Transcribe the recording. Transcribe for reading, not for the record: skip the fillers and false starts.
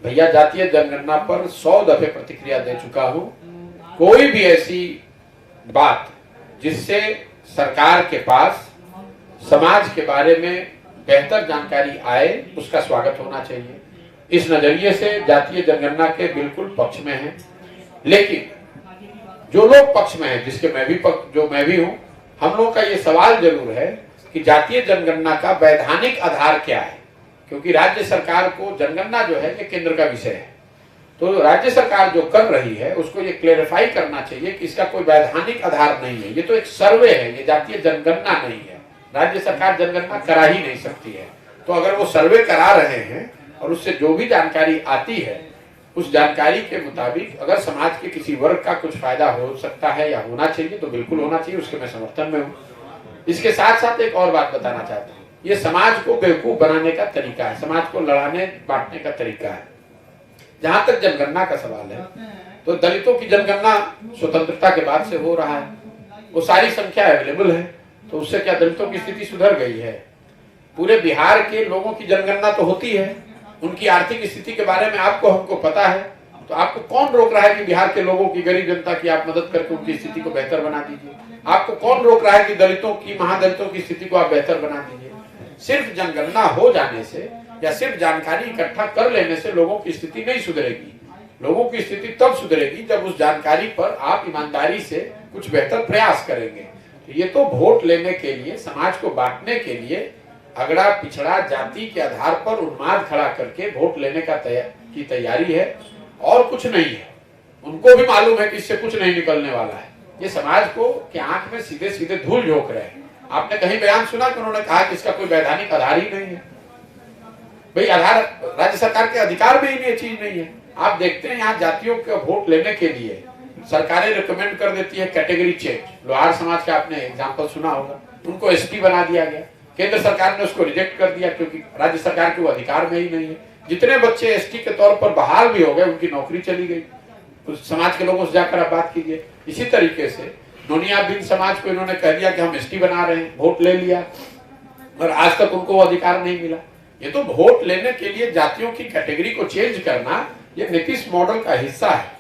भैया जातीय जनगणना पर 100 दफे प्रतिक्रिया दे चुका हूं। कोई भी ऐसी बात जिससे सरकार के पास समाज के बारे में बेहतर जानकारी आए, उसका स्वागत होना चाहिए। इस नजरिए से जातीय जनगणना के बिल्कुल पक्ष में है। लेकिन जो लोग पक्ष में हैं, जिसके मैं भी हूं, हम लोग का ये सवाल जरूर है कि जातीय जनगणना का वैधानिक आधार क्या है, क्योंकि राज्य सरकार को जनगणना जो है ये केंद्र का विषय है। तो राज्य सरकार जो कर रही है उसको ये क्लेरिफाई करना चाहिए कि इसका कोई वैधानिक आधार नहीं है। ये तो एक सर्वे है, ये जातीय जनगणना नहीं है। राज्य सरकार जनगणना करा ही नहीं सकती है। तो अगर वो सर्वे करा रहे हैं और उससे जो भी जानकारी आती है, उस जानकारी के मुताबिक अगर समाज के किसी वर्ग का कुछ फायदा हो सकता है या होना चाहिए तो बिल्कुल होना चाहिए, उसके मैं समर्थन में हूँ। इसके साथ साथ एक और बात बताना चाहता हूँ, ये समाज को बेवकूफ बनाने का तरीका है, समाज को लड़ाने बांटने का तरीका है। जहां तक जनगणना का सवाल है, तो दलितों की जनगणना स्वतंत्रता के बाद से हो रहा है, वो सारी संख्या अवेलेबल है, तो उससे क्या दलितों की स्थिति सुधर गई है? पूरे बिहार के लोगों की जनगणना तो होती है, उनकी आर्थिक स्थिति के बारे में आपको हमको पता है, तो आपको कौन रोक रहा है कि बिहार के लोगों की, गरीब जनता की आप मदद करके उनकी स्थिति को बेहतर बना दीजिए? आपको कौन रोक रहा है कि दलितों की, महादलितों की स्थिति को आप बेहतर बना दीजिए? सिर्फ जनगणना हो जाने से या सिर्फ जानकारी इकट्ठा कर लेने से लोगों की स्थिति नहीं सुधरेगी। लोगों की स्थिति तब सुधरेगी जब उस जानकारी पर आप ईमानदारी से कुछ बेहतर प्रयास करेंगे। तो ये तो वोट लेने के लिए, समाज को बांटने के लिए अगड़ा पिछड़ा जाति के आधार पर उन्माद खड़ा करके वोट लेने की तैयारी है, और कुछ नहीं है। उनको भी मालूम है कि इससे कुछ नहीं निकलने वाला है। ये समाज को की आंख में सीधे सीधे धूल झोंक रहे हैं। आपने कहीं बयान सुना कि उन्होंने कहा कि इसका कोई वैधानिक आधार ही नहीं है? भाई आधार राज्य सरकार के अधिकार में ही ये चीज नहीं है। आप देखते हैं यहाँ जातियों का वोट लेने के लिए सरकारें रिकमेंड कर देती है कैटेगरी चेंज। लोहार समाज का आपने एग्जांपल सुना होगा, उनको एसटी बना दिया गया। केंद्र सरकार ने उसको रिजेक्ट कर दिया क्योंकि राज्य सरकार के वो अधिकार में ही नहीं है। जितने बच्चे एसटी के तौर पर बहाल भी हो गए, उनकी नौकरी चली गई। तो समाज के लोगों से जाकर आप बात कीजिए। इसी तरीके से नोनिया बिन समाज को इन्होंने कह दिया कि हम एसटी बना रहे हैं, वोट ले लिया, और आज तक उनको वो अधिकार नहीं मिला। ये तो वोट लेने के लिए जातियों की कैटेगरी को चेंज करना, ये नीतीश मॉडल का हिस्सा है।